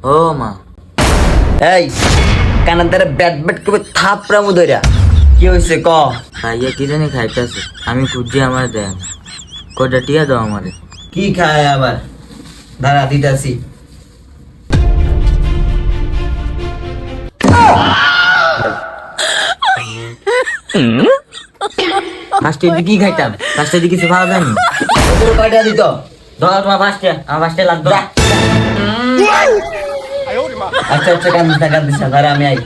ও মা এই কানের দ্বারা ব্যাট ব্যাট করে থাপড়া মু ধরিয়া কি হয়েছে ক খাইয়া কি জানি খাইতেছে আমি খুঁজছি আমার দেন কয়টা টিয়া দাও আমারে কি খায় আবার দাঁড়া দিতাছি ফার্স্টে কি খাইতাম ফার্স্টে কিছু ভালো জানি তোর কয়টা দিত ধর তোমার ফার্স্টে আমার ফার্স্টে লাগতো না। আচ্ছা আচ্ছা কান্দিস না দাঁড়া আমি আই